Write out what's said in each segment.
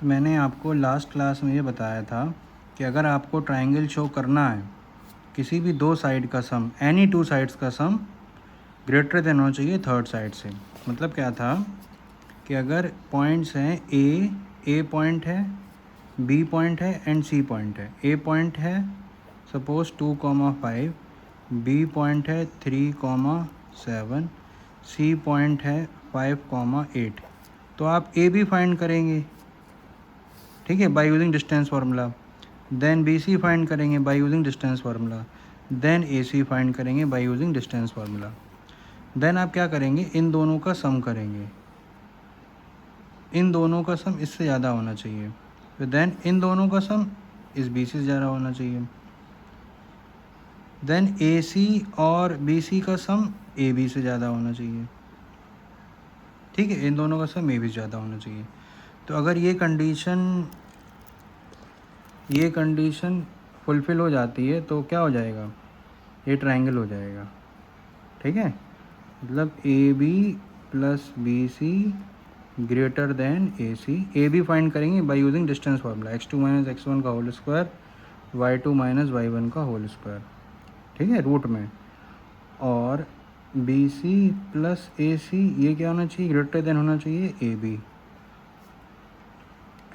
मैंने आपको last class में ये बताया था कि अगर आपको ट्रायंगल शो करना है, किसी भी दो साइड का सम, एनी टू साइड्स का सम ग्रेटर देन होना चाहिए थर्ड साइड से। मतलब क्या था कि अगर पॉइंट्स हैं ए पॉइंट है, बी पॉइंट है एंड सी पॉइंट है। ए पॉइंट है सपोज 2,5, बी पॉइंट है 3,7, सी पॉइंट है 5,8। तो आप ए बी फाइंड करेंगे, ठीक है, by using distance formula. Then b c find करेंगे by using distance formula. Then a c find करेंगे by using distance formula. Then आप क्या करेंगे, इन दोनों का सम करेंगे। इन दोनों का सम इससे ज़्यादा होना चाहिए, तो देन इन दोनों का सम इस बी सी से ज़्यादा होना चाहिए। देन ए सी और बी सी का सम ए बी से ज़्यादा होना चाहिए, ठीक है, इन दोनों का सम ए बी से ज़्यादा होना चाहिए। तो अगर ये कंडीशन फुलफ़िल हो जाती है तो क्या हो जाएगा, ये ट्रायंगल हो जाएगा, ठीक है। मतलब a B plus b c greater than a c. A b find करेंगे by using distance formula, x2 minus x1 का whole square, y2 minus y1 का होल स्क्वायर, ठीक है, रूट में। और बी सी प्लस ए सी ये क्या होना चाहिए, ग्रेटर देन होना चाहिए A B.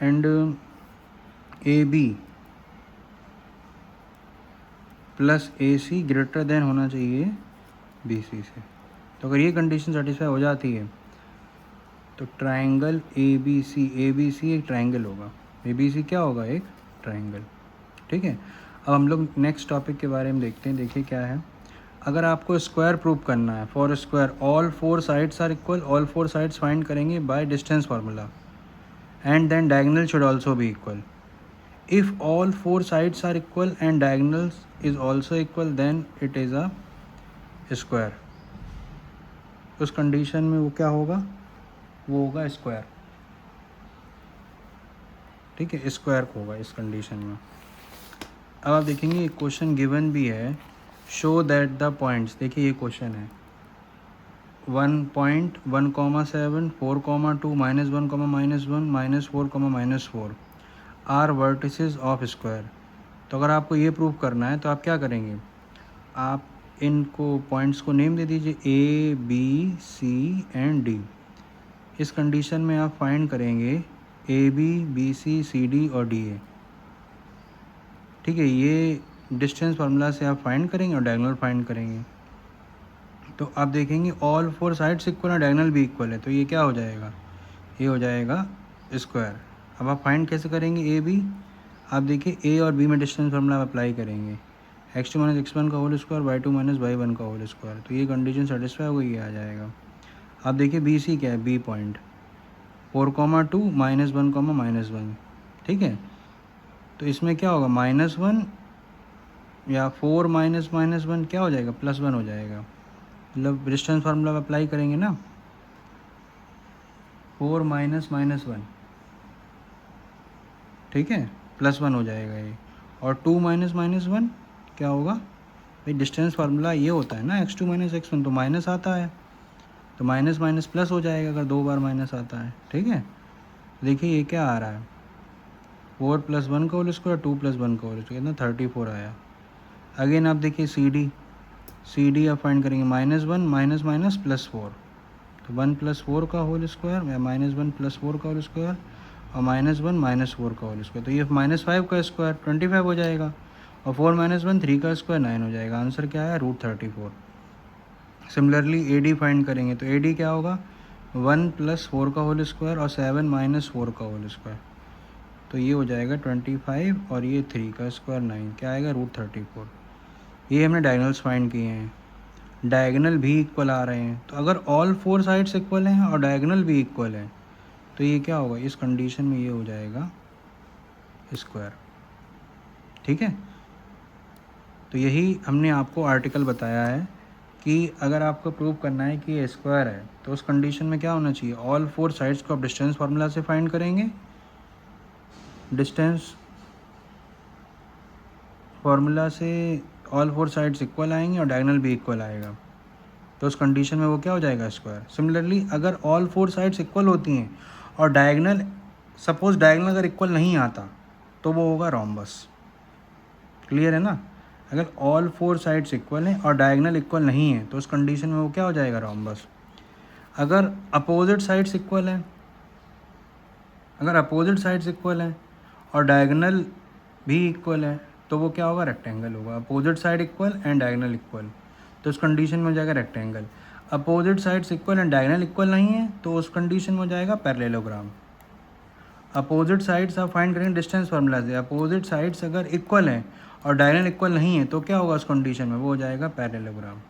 And A B plus A C greater than होना चाहिए बी सी से। तो अगर ये कंडीशन सेटिस्फाई हो जाती है तो ट्रायंगल ए बी सी एक ट्रायंगल होगा। ए बी सी क्या होगा, एक ट्रायंगल, ठीक है। अब हम लोग नेक्स्ट टॉपिक के बारे में देखते हैं। देखिए क्या है, अगर आपको स्क्वायर प्रूव करना है, for square all four sides are equal, all four sides find करेंगे by distance formula. And then diagonal should also be equal. If all four sides are equal and diagonals is also equal then it is a square. उस condition में वो क्या होगा, वो होगा square, ठीक है, स्क्वायर होगा इस कंडीशन में। अब आप देखेंगे एक क्वेश्चन गिवन भी है, शो दैट द पॉइंट्स। देखिए ये क्वेश्चन है 1.1,7, 4,2, -1, -1, -4, आर वर्टिसेस ऑफ स्क्वायर। तो अगर आपको ये प्रूव करना है तो आप क्या करेंगे, आप इनको पॉइंट्स को नेम दे दीजिए A B C and D. इस कंडीशन में आप फाइंड करेंगे A B C C D और डी ए, ठीक है। ये डिस्टेंस फार्मूला से आप फाइंड करेंगे और डायगोनल फाइंड करेंगे। तो आप देखेंगे ऑल फोर साइड्स इक्वल और डायगोनल भी इक्वल है, तो ये क्या हो जाएगा, ये हो जाएगा स्क्वायर। अब आप फाइंड कैसे करेंगे ए बी, आप देखिए ए और बी में डिस्टेंस फार्मूला आप अप्लाई करेंगे, x2 माइनस x1 का whole square, y2 minus y1 का होल स्क्वायर। तो ये कंडीशन सेटिस्फाई हो गई, ये आ जाएगा। आप देखिए बी सी क्या है, बी पॉइंट 4,2, -1, -1, ठीक है। तो इसमें क्या होगा, -1 या 4 माइनस -1 क्या हो जाएगा, +1 हो जाएगा। मतलब डिस्टेंस फार्मूला अप्लाई करेंगे ना, 4 माइनस -1, ठीक है, +1 हो जाएगा ये। और 2 माइनस -1 क्या होगा, भाई डिस्टेंस फार्मूला ये होता है ना, x2 माइनस x1, तो माइनस आता है, तो माइनस माइनस प्लस हो जाएगा अगर दो बार माइनस आता है, ठीक है। देखिए ये क्या आ रहा है, 4 + 1 का होल स्क्वायर, 2 + 1 का होल स्क्वायर, कितना 34 आया। अगेन आप देखिए सी डी आप फाइंड करेंगे -1 माइनस माइनस +4, तो 1 + 4 का होल स्क्वायर या -1 + 4 का होल स्क्वायर और -1 - 4 का होल स्क्वायर, तो ये -5 का स्क्वायर 25 हो जाएगा और 4 - 1 3 का स्क्वायर 9 हो जाएगा। आंसर क्या है, √34। सिमिलरली ए डी फाइंड करेंगे तो ए डी क्या होगा, 1 + 4 का होल स्क्वायर और 7 - 4 का होल स्क्वायर, तो ये हो जाएगा 25 और ये 3 का स्क्वायर 9, क्या आएगा, √34। ये हमने डायगोनल्स फाइंड किए हैं, डायगोनल भी इक्वल आ रहे हैं। तो अगर ऑल फोर साइड्स इक्वल हैं और डायगोनल भी इक्वल है तो ये क्या होगा, इस कंडीशन में ये हो जाएगा स्क्वायर, ठीक है। तो यही हमने आपको आर्टिकल बताया है कि अगर आपको प्रूव करना है कि ये स्क्वायर है तो उस कंडीशन में क्या होना चाहिए, ऑल फोर साइड्स को आप डिस्टेंस फार्मूला से फाइंड करेंगे, डिस्टेंस फार्मूला से ऑल फोर साइड्स इक्वल आएंगे और डायगोनल भी इक्वल आएगा, तो उस कंडीशन में वो क्या हो जाएगा, स्क्वायर। सिमिलरली अगर ऑल फोर साइड्स इक्वल होती हैं और डायगोनल सपोज डायगोनल अगर इक्वल नहीं आता तो वो होगा रोम्बस। क्लियर है ना? अगर ऑल 4 साइड्स इक्वल हैं और डायगोनल इक्वल नहीं है तो उस कंडीशन में वो क्या हो जाएगा? रोम्बस। अगर अपोजिट साइड्स इक्वल हैं, अगर अपोजिट साइड्स इक्वल हैं और डायगोनल भी इक्वल है तो वो क्या होगा? रेक्टेंगल होगा। Opposite side equal and diagonal equal, तो उस कंडीशन में हो जाएगा rectangle. Opposite sides equal and diagonal equal नहीं है तो उस कंडीशन में हो जाएगा पैरेललोग्राम। अपोजिट साइड्स आप फाइंड करेंगे डिस्टेंस फार्मूला से। अपोजिट साइड्स अगर इक्वल हैं और डायगोनल इक्वल नहीं है तो क्या होगा उस कंडीशन में? वो हो जाएगा पैरेललोग्राम।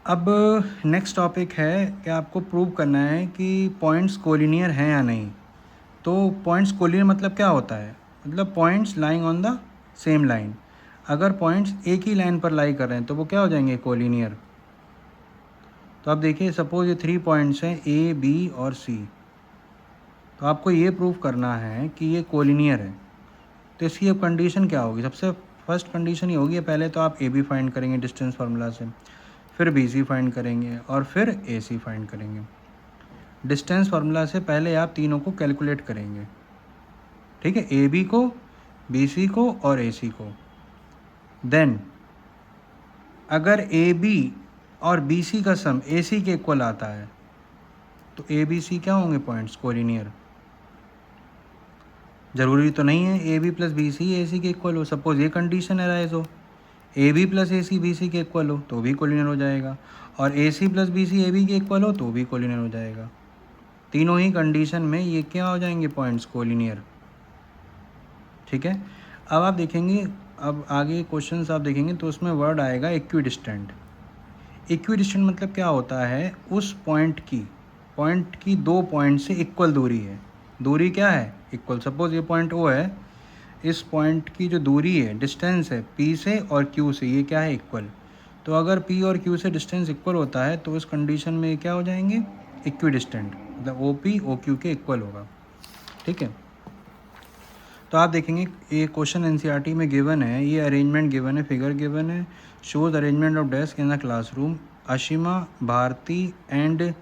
अब नेक्स्ट टॉपिक है कि आपको प्रूव करना है कि पॉइंट्स कोलिनियर हैं या नहीं। तो पॉइंट्स कोलिनियर मतलब क्या होता है? मतलब points lying on the same line. अगर पॉइंट्स एक ही लाइन पर लाई कर रहे हैं तो वो क्या हो जाएंगे? कोलिनियर। तो आप देखिए सपोज ये 3 पॉइंट्स हैं ए, बी और सी, तो आपको ये प्रूव करना है कि ये कोलिनियर है। तो इसकी अब कंडीशन क्या होगी? सबसे फर्स्ट कंडीशन ये होगी, पहले तो आप ए बी फाइंड करेंगे डिस्टेंस फार्मूला से, फिर बी सी फाइंड करेंगे और फिर ए सी फाइंड करेंगे। डिस्टेंस फार्मूला से पहले आप तीनों को कैलकुलेट करेंगे, ठीक है? ए बी को, बी सी को और ए सी को। देन अगर ए बी और बी सी का सम ए सी के इक्वल आता है तो ए बी सी क्या होंगे? Points collinear. ज़रूरी तो नहीं है a B plus b c a c के इक्वल हो। सपोज ये कंडीशन है राइज हो, a B plus A c b c के इक्वल हो तो भी कोलिनियर हो जाएगा, और a c plus b c a b के इक्वल हो तो भी कोलिनियर हो जाएगा। तीनों ही कंडीशन में ये क्या हो जाएंगे? Points collinear. ठीक है, अब आप देखेंगे, अब आगे क्वेश्चंस आप देखेंगे तो उसमें वर्ड आएगा इक्विडिस्टेंट। इक्विडिस्टेंट मतलब क्या होता है? उस पॉइंट की 2 पॉइंट से इक्वल दूरी है। दूरी क्या है? इक्वल। सपोज ये पॉइंट ओ है, इस पॉइंट की जो दूरी है, डिस्टेंस है पी से और क्यू से, ये क्या है? इक्वल। तो अगर पी और क्यू से डिस्टेंस इक्वल होता है तो उस कंडीशन में क्या हो जाएंगे? इक्विडिस्टेंट। मतलब ओ पी ओ क्यू के इक्वल होगा। ठीक है, तो आप देखेंगे ये क्वेश्चन एनसीईआरटी में गिवन है, ये अरेंजमेंट गिवन है, फिगर गिवन है। Shows arrangement of desk in the classroom. Ashima, Bharti and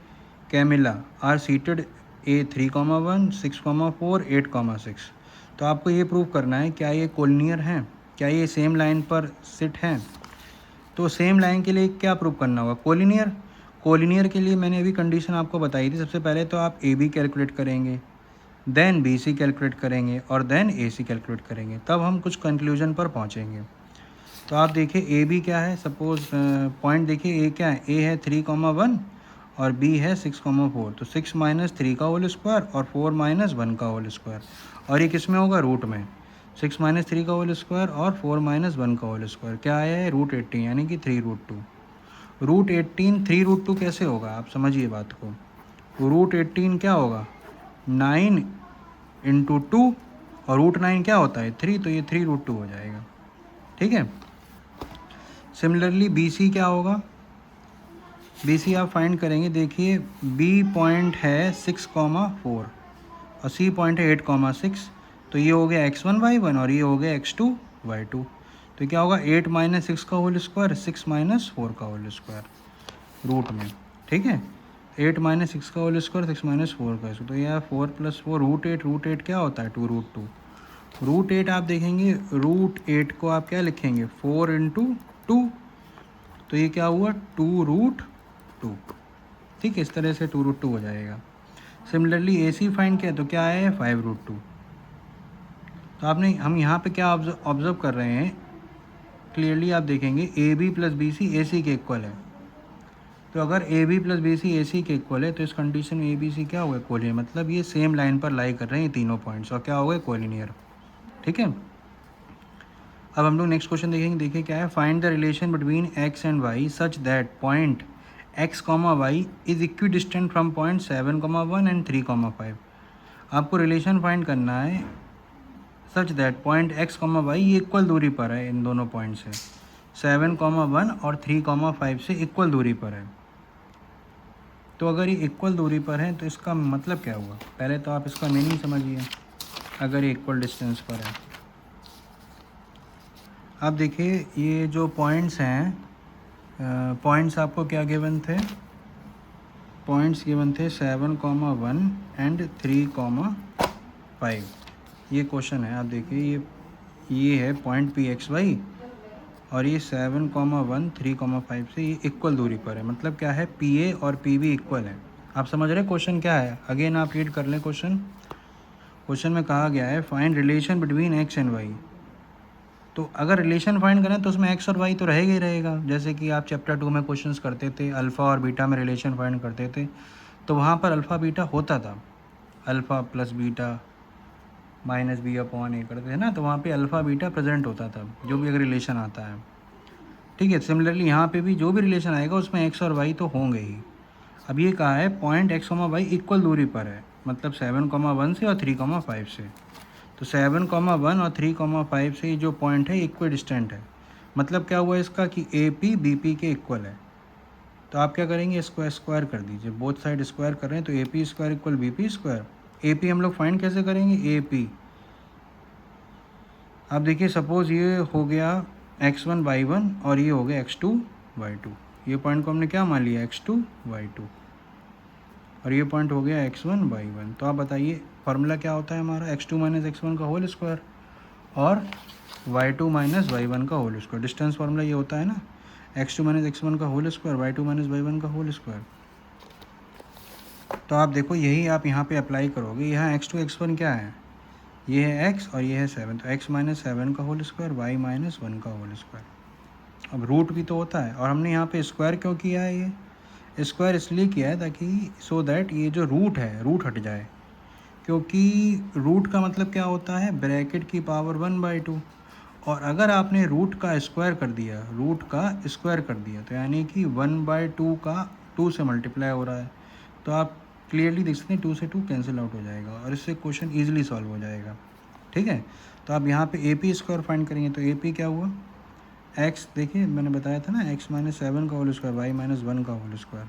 Camila are seated at 3,1, 6,4, 8,6। तो आपको ये प्रूव करना है क्या ये कोलिनियर हैं, क्या ये सेम लाइन पर सिट हैं। तो सेम लाइन के लिए क्या प्रूव करना होगा? कोलिनियर। कोलिनियर के लिए मैंने अभी कंडीशन आपको बताई थी। सबसे पहले तो आप ए बी कैलकुलेट करेंगे, देन बी सी कैलकुलेट करेंगे और देन ए सी कैलकुलेट करेंगे, तब हम कुछ कंक्लूजन पर पहुंचेंगे। तो आप देखिए ए बी क्या है, सपोज पॉइंट देखिए ए क्या है, ए है 3,1 और बी है 6,4। तो 6 माइनस 3 का होल स्क्वायर और 4 माइनस 1 का होल स्क्वायर, और ये किस में होगा? रूट में। 6 माइनस 3 का होल स्क्वायर और 4 माइनस 1 का होल स्क्वायर क्या आया है? √18, यानी कि 3√2। √18 3√2 कैसे होगा? आप समझिए बात को। √18 क्या होगा? 9 इंटू 2 और √9 क्या होता है? 3, तो ये 3√2 हो जाएगा। ठीक है, सिमिलरली बी सी क्या होगा? बी सी आप फाइंड करेंगे, देखिए बी पॉइंट है 6,4 और सी पॉइंट है 8,6। तो ये हो गया x1 y1 और ये हो गया x2 y2। तो क्या होगा? 8 माइनस 6 का होल स्क्वायर, 6 माइनस 4 का होल स्क्वायर रूट में। ठीक है, 8 माइनस 6 का होल स्क्वायर, 6 माइनस 4 का स्क्वायर, तो यह 4 प्लस 4 √8 क्या होता है? 2√2। √8 आप देखेंगे, √8 को आप क्या लिखेंगे? 4 इंटू 2, तो ये क्या हुआ? 2√2। ठीक है, इस तरह से 2√2 हो जाएगा। सिमिलरली ए सी फाइंड किया तो क्या है? 5√2। तो आपने हम यहाँ पे क्या ऑब्जर्व कर रहे हैं? क्लियरली आप देखेंगे a B plus b c a c के इक्वल है। तो अगर a B plus b c a c के इक्वल है तो इस कंडीशन में ए बी सी क्या होगा? कोलिनियर। मतलब ये सेम लाइन पर लाई कर रहे हैं तीनों पॉइंट्स, और क्या होगा? कोलिनियर। ठीक है, अब हम लोग नेक्स्ट क्वेश्चन देखेंगे। देखिए क्या है, find the relation between x and y such that point x comma y is equidistant from point 7,1 and 3,5। आपको रिलेशन फाइंड करना है such that point x comma y ये इक्वल दूरी पर है इन दोनों पॉइंट से, 7,1 और 3,5 से इक्वल दूरी पर है। तो अगर ये इक्वल दूरी पर है तो इसका मतलब क्या हुआ? पहले तो आप इसका मीनिंग समझिए। अगर ये इक्वल डिस्टेंस पर है, आप देखिए ये जो पॉइंट्स हैं, पॉइंट्स आपको क्या गिवन थे? पॉइंट्स गिवन थे 7,1 एंड 3,5। ये क्वेश्चन है, आप देखिए ये है पॉइंट पी एक्स वाई और ये 7,1 3,5 से ये इक्वल दूरी पर है। मतलब क्या है, पी ए और पी बी इक्वल है। आप समझ रहे क्वेश्चन क्या है? अगेन आप रीड कर लें क्वेश्चन में कहा गया है find relation between x and y. तो अगर रिलेशन फाइंड करें तो उसमें एक्स और वाई तो रहेगा ही रहेगा। जैसे कि आप चैप्टर 2 में क्वेश्चंस करते थे, अल्फ़ा और बीटा में रिलेशन फाइंड करते थे, तो वहाँ पर अल्फ़ा बीटा होता था, alpha plus beta minus b upon a करते थे ना, तो वहाँ पे अल्फ़ा बीटा प्रेजेंट होता था जो भी अगर रिलेशन आता है। ठीक है, सिमिलरली यहाँ पे भी जो भी रिलेशन आएगा उसमें एक्स और वाई तो होंगे ही। अब ये कहा है point x comma y equal दूरी पर है, मतलब 7,1 से और 3,5 से। तो 7,1 और 3,5 से जो पॉइंट है इक्वल डिस्टेंट है। मतलब क्या हुआ इसका कि ए पी बी पी के इक्वल है। तो आप क्या करेंगे, इसको स्क्वायर कर दीजिए, बोथ साइड स्क्वायर कर रहे हैं तो A P square equal B P square. A P हम लोग फाइंड कैसे करेंगे, ए पी आप देखिए सपोज़ ये हो गया x1 y1 और ये हो गया x2 y2। ये पॉइंट को हमने क्या मान लिया, x2 y2 और ये पॉइंट हो गया x1 y1। तो आप बताइए फार्मूला क्या होता है हमारा, x2 माइनस x1 का होल स्क्वायर और y2 माइनस y1 का होल स्क्वायर। डिस्टेंस फार्मूला ये होता है ना, x2 माइनस x1 का whole square, y2 minus y1 का होल स्क्वायर। तो आप देखो यही आप यहाँ पे अप्लाई करोगे। यहाँ x2 x1 क्या है, ये है x और ये है 7, तो x माइनस 7 का होल स्क्वायर, y माइनस 1 का होल स्क्वायर। अब रूट भी तो होता है और हमने यहाँ पे स्क्वायर क्यों किया है, ये स्क्वायर इसलिए किया है ताकि सो दैट ये जो रूट है रूट हट जाए, क्योंकि रूट का मतलब क्या होता है, ब्रैकेट की पावर 1/2। और अगर आपने रूट का स्क्वायर कर दिया, तो यानी कि 1/2 का 2 से मल्टीप्लाई हो रहा है, तो आप क्लियरली देख सकते हैं 2 से 2 कैंसिल आउट हो जाएगा और इससे क्वेश्चन ईजिली सॉल्व हो जाएगा। ठीक है, तो आप यहाँ पे ए पी स्क्वायर फाइंड करेंगे तो ए पी क्या हुआ, एक्स देखिए मैंने बताया था ना, एक्स माइनस 7 का होल स्क्वायर, वाई माइनस 1 का होल स्क्वायर।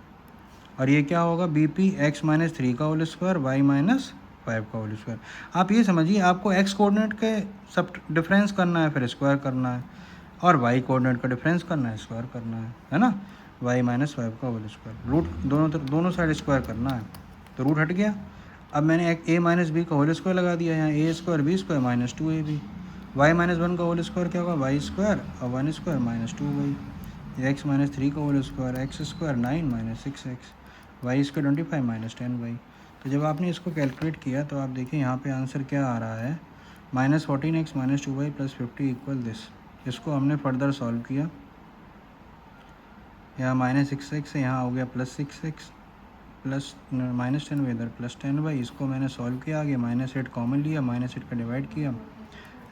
और ये क्या होगा, बी पी एक्स माइनस 3 का होल स्क्वायर, वाई माइनस 5 का होल स्क्वायर। आप ये समझिए आपको एक्स कोऑर्डिनेट के सब डिफरेंस करना है, फिर स्क्वायर करना है, और वाई कोऑर्डिनेट का डिफरेंस करना है, स्क्वायर करना है ना। वाई माइनस 5 का होल स्क्वायर, रूट दोनों साइड स्क्वायर करना है, तो रूट हट गया। अब मैंने एक ए माइनस बी का होल स्क्वायर लगा दिया, यहाँ a square b square minus 2ab। Y minus 1 का होल स्क्वायर क्या होगा, वाई स्क्वायर और 1 square minus 2y। X minus 3 का whole square, x square 9 minus 6x, y square 25 minus 10y। तो जब आपने इसको कैलकुलेट किया तो आप देखिए यहाँ पे आंसर क्या आ रहा है, -14x minus 2y plus 50 equal this. इसको हमने फर्दर सॉल्व किया, यहाँ -6x है, यहाँ हो गया +6x प्लस -10y इधर प्लस 10y। इसको मैंने सॉल्व किया, आगे -8 कॉमन लिया, -8 का डिवाइड किया,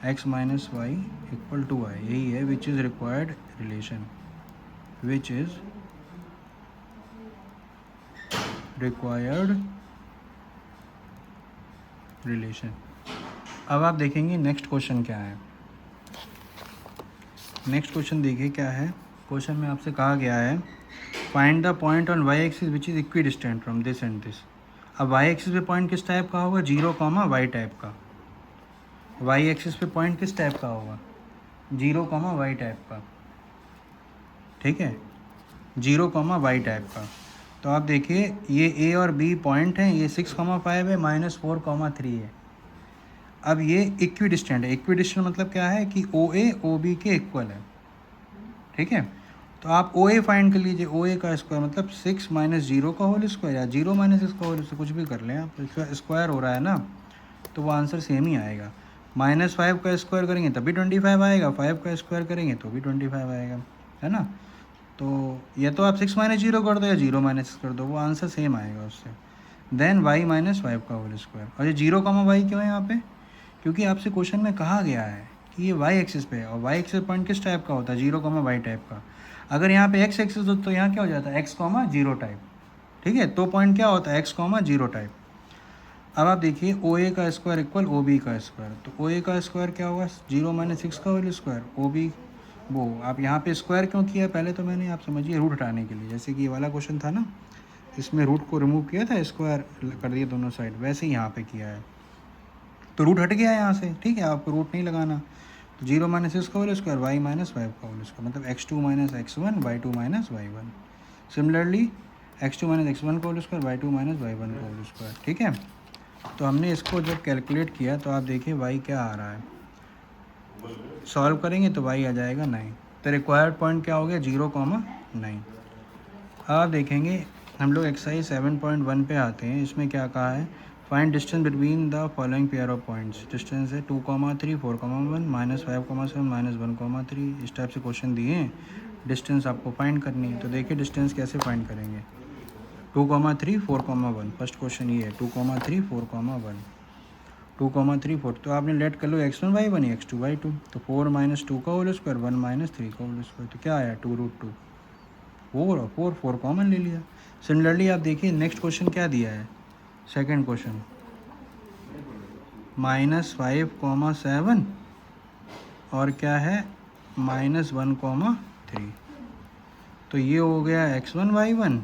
x minus y equal to y। यही है which is required relation, which is required relation. अब आप देखेंगे नेक्स्ट क्वेश्चन क्या है। नेक्स्ट क्वेश्चन देखिए क्या है। क्वेश्चन में आपसे कहा गया है find the point on y axis which is equidistant from this and this. अब वाई एक्सिस पे पॉइंट किस टाइप का होगा, 0, y टाइप का। वाई एक्सिस पे पॉइंट किस टाइप का होगा, 0, y टाइप का। ठीक है, 0, y टाइप का। तो आप देखिए ये ए और बी पॉइंट हैं, ये 6,5 है, -4,3 है। अब ये इक्वी डिस्टेंट है। इक्वी डिस्टेंट मतलब क्या है कि ओ ए ओ बी के इक्वल है। ठीक है, तो आप ओ ए फाइंड कर लीजिए, ओ ए का स्क्वायर मतलब 6 माइनस 0 का होल स्क्वायर या 0 माइनस इसका होल स्क्वायर, कुछ भी कर लें आप, स्क्वायर हो रहा है ना, तो वो आंसर सेम ही आएगा। -5 का स्क्वायर करेंगे तभी 25 आएगा, 5 का स्क्वायर करेंगे तो भी 25 आएगा, है ना। तो या तो आप 6 माइनस 0 कर दो या 0 माइनस कर दो, वो आंसर सेम आएगा उससे। देन y माइनस 5 का होल स्क्वायर। और ये 0, y क्यों है यहाँ पे, क्योंकि आपसे क्वेश्चन में कहा गया है कि ये y एक्सिस पे है और y एक्सिस पॉइंट किस टाइप का होता है, 0, y टाइप का। अगर यहाँ पे x एक्सिस हो तो यहाँ क्या हो जाता है, x, 0 टाइप। ठीक है, तो पॉइंट क्या होता है, x, 0 टाइप। अब आप देखिए ओ ए का स्क्वायर इक्वल ओ बी का स्क्वायर, तो ओ ए का स्क्वायर क्या होगा, 0 माइनस 6 का होल स्क्वायर, ओ बी वो आप यहाँ पे स्क्वायर क्यों किया, पहले तो मैंने आप समझिए रूट हटाने के लिए, जैसे कि ये वाला क्वेश्चन था ना, इसमें रूट को रिमूव किया था, स्क्वायर कर दिया दोनों साइड, वैसे ही यहाँ पे किया है, तो रूट हट गया है यहाँ से। ठीक है, आपको रूट नहीं लगाना, तो 0 माइनस 6 का होल स्क्वायर, वाई माइनस 5 का होल स्क्वायर, मतलब x2 minus x1, y2 minus y1। Similarly x2 minus x1 का whole square, y2 minus y1 का होल स्क्वायर। ठीक है, तो हमने इसको जब कैलकुलेट किया तो आप देखिए y क्या आ रहा है, सॉल्व करेंगे तो y आ जाएगा 9। तो रिक्वायर्ड पॉइंट क्या हो गया 0,9। आप देखेंगे हम लोग एक्सरसाइज 7.1 पे आते हैं। इसमें क्या कहा है, find distance between the following pair of points. Distance है 2,3, 4,1, -5,7, -1,3। इस टाइप से क्वेश्चन दिए हैं, डिस्टेंस आपको फाइंड करनी है। तो देखिए डिस्टेंस कैसे फाइंड करेंगे। 2,3, 4,1, फर्स्ट क्वेश्चन ये है 2,3, 4,1, 2,3, 4। तो आपने लेट कर लो x1 y1 x2 y2। तो 4 माइनस 2 का होल स्क्वायर, 1 माइनस 3 का होल स्क्वायर। तो क्या आया 2√2, 4 और 4 कॉमन ले लिया। सिमिलरली आप देखिए नेक्स्ट क्वेश्चन क्या दिया है, सेकंड क्वेश्चन -5,7 और क्या है -1,3। तो ये हो गया x1 y1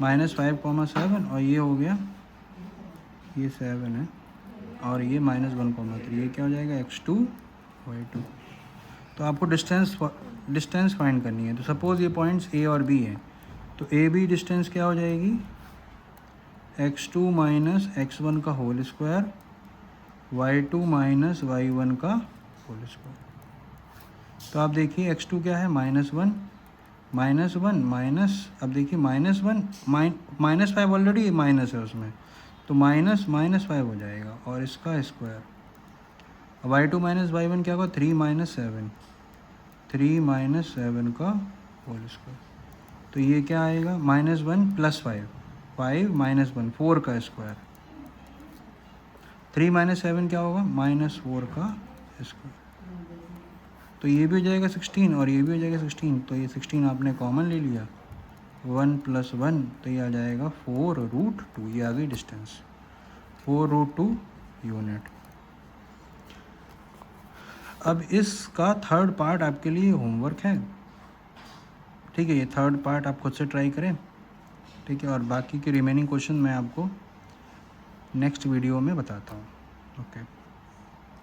-5,7 और ये हो गया, ये 7 है और ये -1,3। ये क्या हो जाएगा x2 y2। तो आपको डिस्टेंस फाइंड करनी है। तो सपोज़ ये पॉइंट्स a और b हैं, तो ए बी डिस्टेंस क्या हो जाएगी x2 माइनस x1 का whole square, y2 minus y1 का होल स्क्वायर। तो आप देखिए x2 क्या है -1 माइनस, अब देखिए -1 -5 ऑलरेडी माइनस है उसमें, तो -5 हो जाएगा और इसका स्क्वायर। y2 माइनस y1 क्या होगा 3 माइनस 7, 3 माइनस 7 का होल स्क्वायर। तो ये क्या आएगा -1 प्लस 5, 5 माइनस 1, 4 का स्क्वायर। 3 माइनस 7 क्या होगा -4 का स्क्वायर। तो ये भी हो जाएगा 16 और ये भी हो जाएगा 16। तो ये 16 आपने कॉमन ले लिया, 1 + 1, तो ये आ जाएगा 4√2। ये आ गई डिस्टेंस 4√2 यूनिट। अब इसका थर्ड पार्ट आपके लिए होमवर्क है। ठीक है, ये थर्ड पार्ट आप खुद से ट्राई करें। ठीक है, और बाकी के रिमेनिंग क्वेश्चन मैं आपको नेक्स्ट वीडियो में बताता हूँ। ओके।